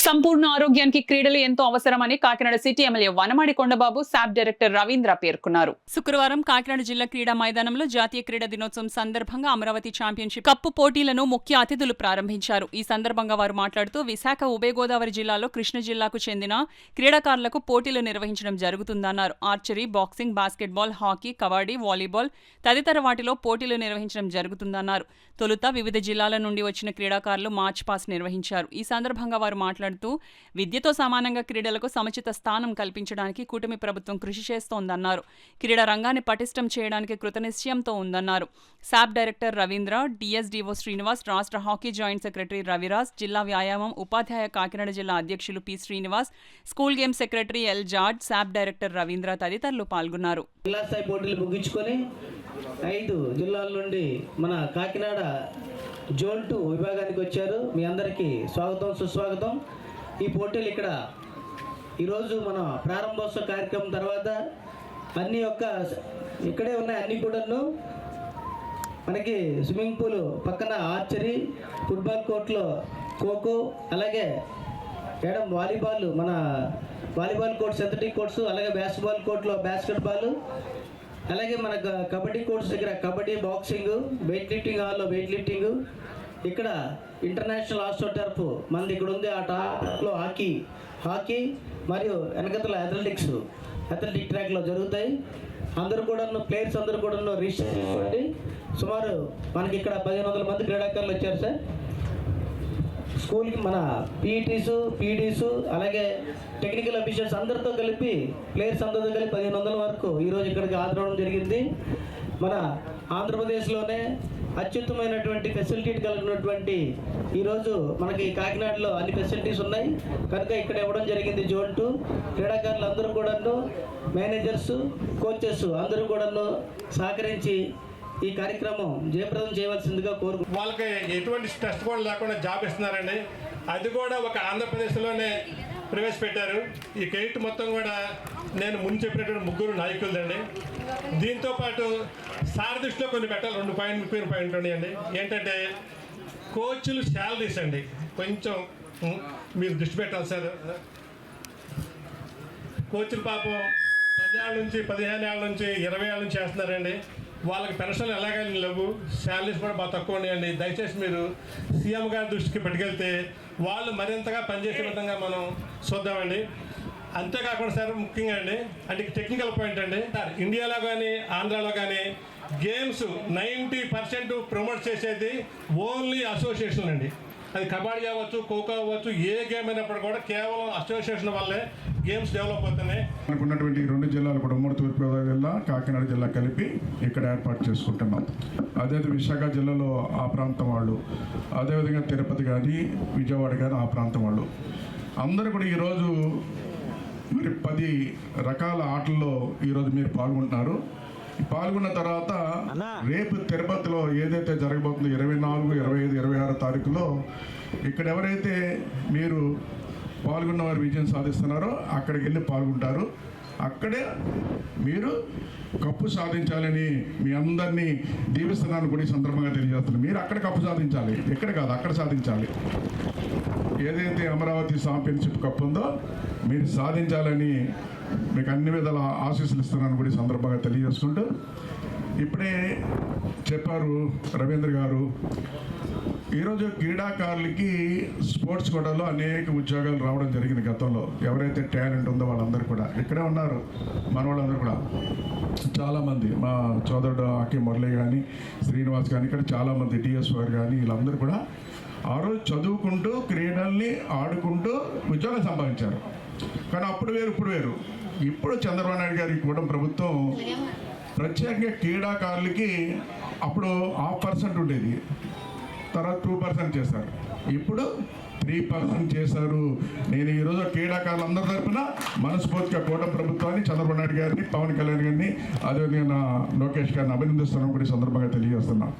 సంపూర్ణ ఆరోగ్యానికి క్రీడలు ఎంతో అవసరమని Kakinada city MLA Vanamadi Kondababu SAAP director Ravindra పేర్కొన్నారు. శుక్రవారం కాకినాడ జిల్లా క్రీడా మైదానంలో జాతీయ క్రీడా దినోత్సవం సందర్భంగా అమరావతి ఛాంపియన్షిప్ కప్పు పోటీలను ముఖ్య అతిథులు ప్రారంభించారు. ఈ సందర్భంగా వారు మాట్లాడుతూ విశాఖ ఉభయ గోదావరి జిల్లాలో కృష్ణ జిల్లాకు చెందిన క్రీడాకారులకు పోటీలు నిర్వహించడం జరుగుతుందన్నారు. Archery, boxing, basketball, hockey, kabaddi, volleyball తదితర వాటిలో పోటీలు నిర్వహించడం జరుగుతుందన్నారు. తొలుత వివిధ జిల్లాల నుండి వచ్చిన క్రీడాకారులు మార్చ్ పాస్ నిర్వహించారు. ఈ సందర్భంగా వారు మాట్లాడుతూ విద్యతో సమానంగా క్రీడలకు సముచిత స్థానం కల్పించడానికి కూటమి ప్రభుత్వం కృషి చేస్తోందన్నారు. క్రీడా రంగాన్ని పటిష్టం చేయడానికి కృతనిశ్చయంతో ఉందన్నారు. శాప్ డైరెక్టర్ రవీంద్ర, డిఎస్డిఓ శ్రీనివాస్, రాష్ట్ర హాకీ జాయింట్ సెక్రటరీ రవిరాజ్, జిల్లా వ్యాయామం ఉపాధ్యాయ కాకినాడ జిల్లా అధ్యక్షులు P Srinivas, school games secretary L George, SAAP director Ravindra తదితరులు పాల్గొన్నారు. 5 జిల్లాల నుండి మన కాకినాడ జోన్ 2 విభాగానికి వచ్చారు. మీ అందరికీ స్వాగతం, సుస్వాగతం. ఈ పోటీలు ఈరోజు మన ప్రారంభోత్సవ కార్యక్రమం తర్వాత ఇక్కడే ఉన్నాయి. అన్నీ కూడాను మనకి స్విమ్మింగ్ పూల్ పక్కన ఆర్చరీ, ఫుట్బాల్ కోర్టులో ఖోఖో, అలాగే వాలీబాల్, మన వాలీబాల్ కోర్ట్, సింథటిక్ కోర్ట్స్, అలాగే బాస్కెట్బాల్ కోర్టులో బాస్కెట్బాల్, అలాగే మన కబడ్డీ కోర్ట్స్ దగ్గర కబడ్డీ, బాక్సింగ్, వెయిట్ లిఫ్టింగ్ హాల్లో వెయిట్ లిఫ్టింగ్, ఇక్కడ ఇంటర్నేషనల్ ఆస్ట్రోటర్ఫ్ మనది ఇక్కడ ఉంది. ఆ టాప్లో హాకీ మరియు వెనకతల అథ్లెటిక్ ట్రాక్లో జరుగుతాయి. అందరూ కూడా ప్లేయర్స్ అందరూ కూడా రిజిస్టర్ చేసుకోండి. సుమారు మనకి ఇక్కడ 1500 మంది క్రీడాకారులు వచ్చారు సార్. స్కూల్కి మన పీఈటీస్ అలాగే టెక్నికల్ అఫీషియల్స్ అందరితో కలిపి, ప్లేయర్స్ అందరితో కలిపి 1500 వరకు ఈరోజు ఇక్కడికి హాజరవడం జరిగింది. మన ఆంధ్రప్రదేశ్లోనే అత్యుత్తమైనటువంటి ఫెసిలిటీ కలిగినటువంటి ఈరోజు మనకి కాకినాడలో అన్ని ఫెసిలిటీస్ ఉన్నాయి కనుక ఇక్కడ ఇవ్వడం జరిగింది. జోన్ 2 క్రీడాకారులు అందరూ కూడాను, మేనేజర్స్, కోచెస్ అందరూ కూడాను సహకరించి ఈ కార్యక్రమం జయప్రదం చేయవలసిందిగా కోరుకుంటున్నాను. వాళ్ళకి ఎటువంటి స్ట్రెస్ కూడా లేకుండా జాబ్ ఇస్తున్నారండి. అది కూడా ఒక ఆంధ్రప్రదేశ్లోనే ప్రవేశపెట్టారు. ఈ క్రెడిట్ మొత్తం కూడా నేను ముందు చెప్పినటువంటి 3 నాయకులదండి. దీంతోపాటు సార్ దృష్టిలో కొన్ని పెట్టాలి. 2 పాయింట్ ఉన్నాయండి. ఏంటంటే కోచ్లు శాలరీస్ అండి, కొంచెం మీరు దృష్టి పెట్టాలి సార్. కోచ్లు పాపం 10 ఏళ్ళ నుంచి 15 ఏళ్ళ నుంచి 20 ఏళ్ళ నుంచి చేస్తున్నారండి. వాళ్ళకి పెన్షన్లు ఎలాగైనా లేవు, శాలరీస్ కూడా బాగా తక్కువ ఉన్నాయండి. దయచేసి మీరు సీఎం గారి దృష్టికి పట్టుకెళ్తే వాళ్ళు మరింతగా పనిచేసే విధంగా మనం చూద్దామండి. అంతేకాకుండా సార్ ముఖ్యంగా అండి, అంటే టెక్నికల్ పాయింట్ అండి, ఇండియాలో కానీ ఆంధ్రాలో కానీ గేమ్స్ 90% ప్రమోట్ చేసేది ఓన్లీ అసోసియేషన్ అండి. అది కబడ్డీ అవ్వచ్చు, ఖోఖో అవ్వచ్చు, ఏ గేమ్ అయినప్పుడు కూడా కేవలం అసోసియేషన్ వల్లే గేమ్స్ డెవలప్ అవుతున్నాయి. మనకున్నటువంటి 2 జిల్లాలు కూడా ఉమ్మడి తూర్పుగోదావరి జిల్లా, కాకినాడ జిల్లా కలిపి ఇక్కడ ఏర్పాటు చేసుకుంటున్నాం. అదేవిధంగా విశాఖ జిల్లాలో ఆ ప్రాంతం వాళ్ళు, అదేవిధంగా తిరుపతి కానీ విజయవాడ కానీ ఆ ప్రాంతం వాళ్ళు అందరూ కూడా ఈరోజు మరి 10 రకాల ఆటల్లో ఈరోజు మీరు పాల్గొంటున్నారు. పాల్గొన్న తర్వాత రేపు తిరుపతిలో ఏదైతే జరగబోతుందో 24, 25, 26 తారీఖులో ఇక్కడ ఎవరైతే మీరు పాల్గొన్న వారు విజయం సాధిస్తున్నారో అక్కడికి వెళ్ళి పాల్గొంటారు. అక్కడే మీరు కప్పు సాధించాలని మీ అందరినీ దీవిస్తున్నాను కూడా ఈ సందర్భంగా తెలియజేస్తున్నాను. మీరు అక్కడ కప్పు సాధించాలి, ఎక్కడ కాదు అక్కడ సాధించాలి. ఏదైతే అమరావతి ఛాంపియన్షిప్ కప్ ఉందో మీరు సాధించాలని మీకు అన్ని విధాల ఆశీస్సులు ఇస్తున్నాను కూడా ఈ సందర్భంగా తెలియజేసుకుంటూ, ఇప్పుడే చెప్పారు రవీంద్ర గారు, ఈరోజు క్రీడాకారులకి స్పోర్ట్స్ కోటాలో అనేక ఉద్యోగాలు రావడం జరిగింది గతంలో. ఎవరైతే టాలెంట్ ఉందో వాళ్ళందరూ కూడా ఇక్కడే ఉన్నారు. మన వాళ్ళందరూ కూడా చాలామంది, మా సోదరుడు ఆకే మురళి కానీ, శ్రీనివాస్ కానీ, ఇక్కడ చాలామంది డిఎస్ఓ గారు కానీ, వీళ్ళందరూ కూడా ఆ రోజు చదువుకుంటూ క్రీడల్ని ఆడుకుంటూ ఉద్యోగాలు సంపాదించారు. కానీ అప్పుడు వేరు ఇప్పుడు వేరు. ఇప్పుడు చంద్రబాబు నాయుడు గారి కూడా ప్రభుత్వం ప్రత్యేకంగా క్రీడాకారులకి అప్పుడు 0.5% ఉండేది, తర్వాత 2% చేశారు, ఇప్పుడు 3% చేశారు. నేను ఈరోజు క్రీడాకారులందరి తరఫున మనస్ఫూర్తిగా కూటమి ప్రభుత్వాన్ని, చంద్రబాబు నాయుడు గారిని, పవన్ కళ్యాణ్ గారిని, అదేవిధంగా లోకేష్ గారిని అభినందిస్తున్నాం కూడా ఈ సందర్భంగా తెలియజేస్తున్నాం.